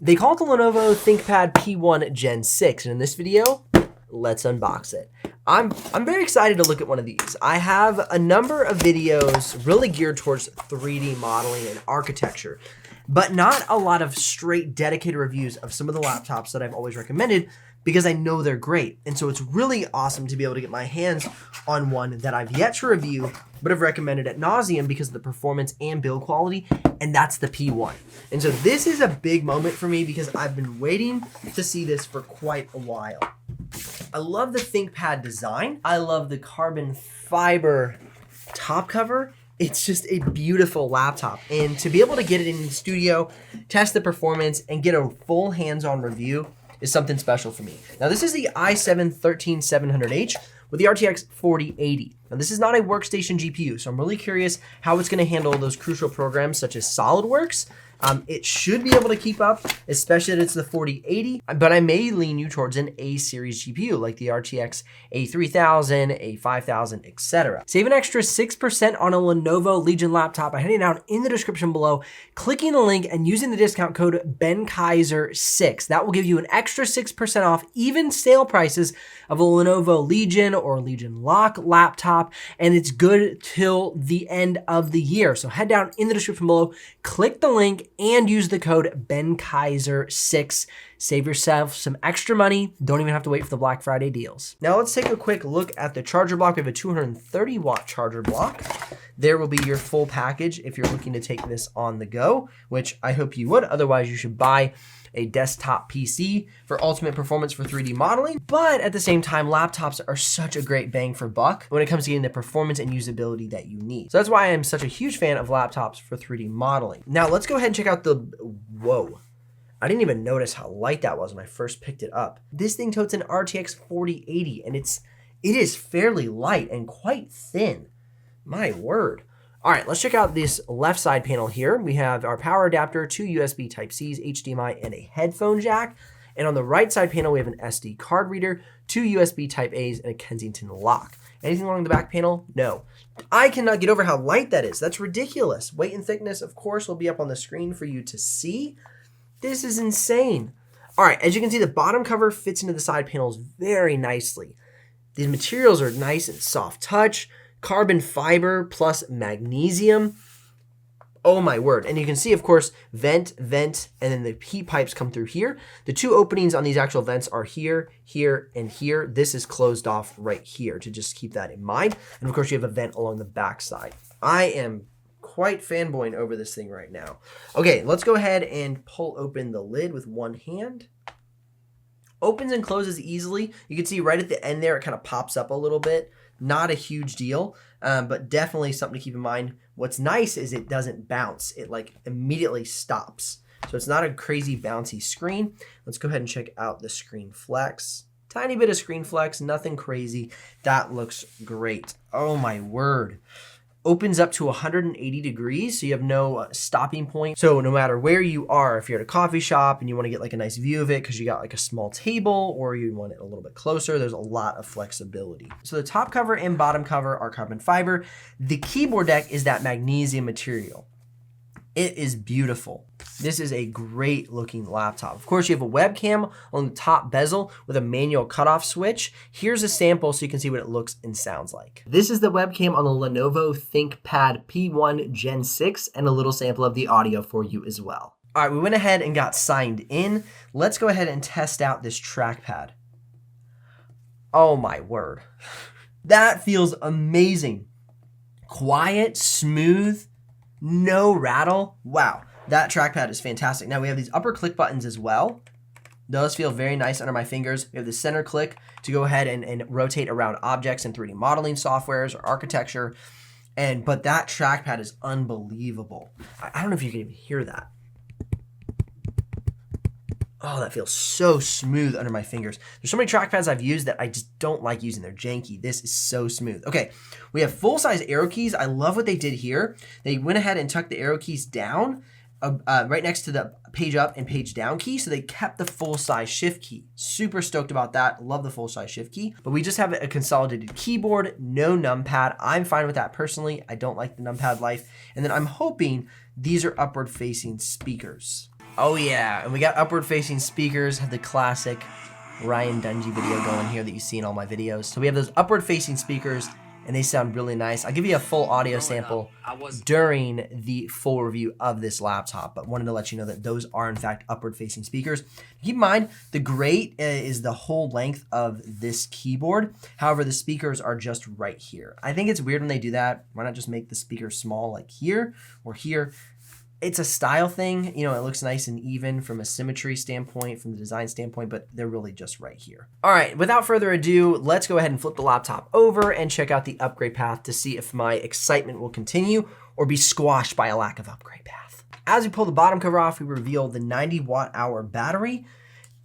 They call it the Lenovo ThinkPad P1 Gen 6, and in this video, let's unbox it. I'm very excited to look at one of these. I have a number of videos really geared towards 3D modeling and architecture, but not a lot of straight dedicated reviews of some of the laptops that I've always recommended because I know they're great. And so it's really awesome to be able to get my hands on one that I've yet to review, but have recommended ad nauseum because of the performance and build quality, and that's the P1. And so this is a big moment for me because I've been waiting to see this for quite a while. I love the ThinkPad design. I love the carbon fiber top cover. It's just a beautiful laptop. And to be able to get it in the studio, test the performance, and get a full hands-on review is something special for me. Now this is the i7-13700H with the RTX 4080. Now this is not a workstation GPU, so I'm really curious how it's gonna handle those crucial programs such as SolidWorks. It should be able to keep up, especially that it's the 4080, but I may lean you towards an A series GPU like the RTX A3000, A5000, etc. Save an extra 6% on a Lenovo Legion laptop by heading down in the description below, clicking the link and using the discount code BENKAISER6. That will give you an extra 6% off even sale prices of a Lenovo Legion or Legion Lock laptop, and it's good till the end of the year. So head down in the description below, click the link, and use the code BENKAISER6. Save yourself some extra money. Don't even have to wait for the Black Friday deals. Now let's take a quick look at the charger block. We have a 230 watt charger block. There will be your full package if you're looking to take this on the go, which I hope you would. Otherwise, you should buy a desktop PC for ultimate performance for 3D modeling. But at the same time, laptops are such a great bang for buck when it comes to getting the performance and usability that you need. So that's why I'm such a huge fan of laptops for 3D modeling. Now let's go ahead and check out the, whoa. I didn't even notice how light that was when I first picked it up. This thing totes an RTX 4080 and it is fairly light and quite thin. My word. All right, let's check out this left side panel here. We have our power adapter, 2 USB Type-Cs, HDMI, and a headphone jack. And on the right side panel, we have an SD card reader, 2 USB Type-As, and a Kensington lock. Anything along the back panel? No. I cannot get over how light that is. That's ridiculous. Weight and thickness, of course, will be up on the screen for you to see. This is insane. All right, as you can see, the bottom cover fits into the side panels very nicely. These materials are nice and soft touch. Carbon fiber plus magnesium. Oh my word. And you can see, of course, vent, and then the heat pipes come through here. The two openings on these actual vents are here, here, and here. This is closed off right here to just keep that in mind. And of course, you have a vent along the back side. I am quite fanboying over this thing right now. Okay, let's go ahead and pull open the lid with one hand. Opens and closes easily. You can see right at the end there, it kind of pops up a little bit. Not a huge deal, but definitely something to keep in mind. What's nice is it doesn't bounce. It like immediately stops. So it's not a crazy bouncy screen. Let's go ahead and check out the screen flex. Tiny bit of screen flex, nothing crazy. That looks great. Oh my word. Opens up to 180 degrees, so you have no stopping point. So no matter where you are, if you're at a coffee shop and you want to get like a nice view of it because you got like a small table or you want it a little bit closer, there's a lot of flexibility. So the top cover and bottom cover are carbon fiber. The keyboard deck is that magnesium material. It is beautiful. This is a great looking laptop. Of course, you have a webcam on the top bezel with a manual cutoff switch. Here's a sample so you can see what it looks and sounds like. This is the webcam on the Lenovo ThinkPad P1 Gen 6 and a little sample of the audio for you as well. All right, we went ahead and got signed in. Let's go ahead and test out this trackpad. Oh my word. That feels amazing. Quiet, smooth, no rattle. Wow, that trackpad is fantastic. Now we have these upper click buttons as well. Those feel very nice under my fingers. We have the center click to go ahead and rotate around objects in 3D modeling softwares or architecture. But that trackpad is unbelievable. I don't know if you can even hear that. Oh, that feels so smooth under my fingers. There's so many trackpads I've used that I just don't like using. They're janky. This is so smooth. Okay, we have full-size arrow keys. I love what they did here. They went ahead and tucked the arrow keys down right next to the page up and page down key, so they kept the full-size shift key. Super stoked about that. Love the full-size shift key. But we just have a consolidated keyboard, no numpad. I'm fine with that personally. I don't like the numpad life. And then I'm hoping these are upward-facing speakers. Oh yeah, and we got upward facing speakers, have the classic Ryan Dungey video going here that you see in all my videos. So we have those upward facing speakers and they sound really nice. I'll give you a full audio sample during the full review of this laptop, but wanted to let you know that those are in fact upward facing speakers. Keep in mind, the great is the whole length of this keyboard. However, the speakers are just right here. I think it's weird when they do that. Why not just make the speakers small like here or here? It's a style thing, you know, it looks nice and even from a symmetry standpoint, from the design standpoint, but they're really just right here. All right, without further ado, let's go ahead and flip the laptop over and check out the upgrade path to see if my excitement will continue or be squashed by a lack of upgrade path. As we pull the bottom cover off, we reveal the 90 watt-hour battery,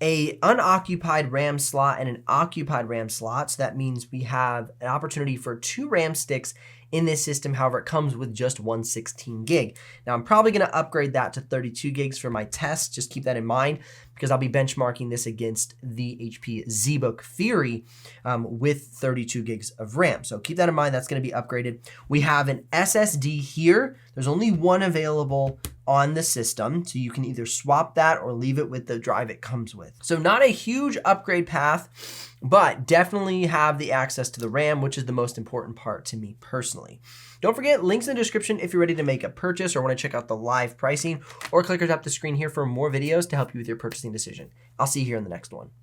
a unoccupied RAM slot and an occupied RAM slot. So that means we have an opportunity for 2 RAM sticks in this system. However, it comes with just 116 gig. Now I'm probably gonna upgrade that to 32 gigs for my test. Just keep that in mind because I'll be benchmarking this against the HP ZBook Fury with 32 gigs of RAM. So keep that in mind, that's gonna be upgraded. We have an SSD here. There's only one available on the system, so you can either swap that or leave it with the drive it comes with. So not a huge upgrade path, but definitely have the access to the RAM, which is the most important part to me personally. Don't forget, links in the description if you're ready to make a purchase or want to check out the live pricing, or click or tap the screen here for more videos to help you with your purchasing decision. I'll see you here in the next one.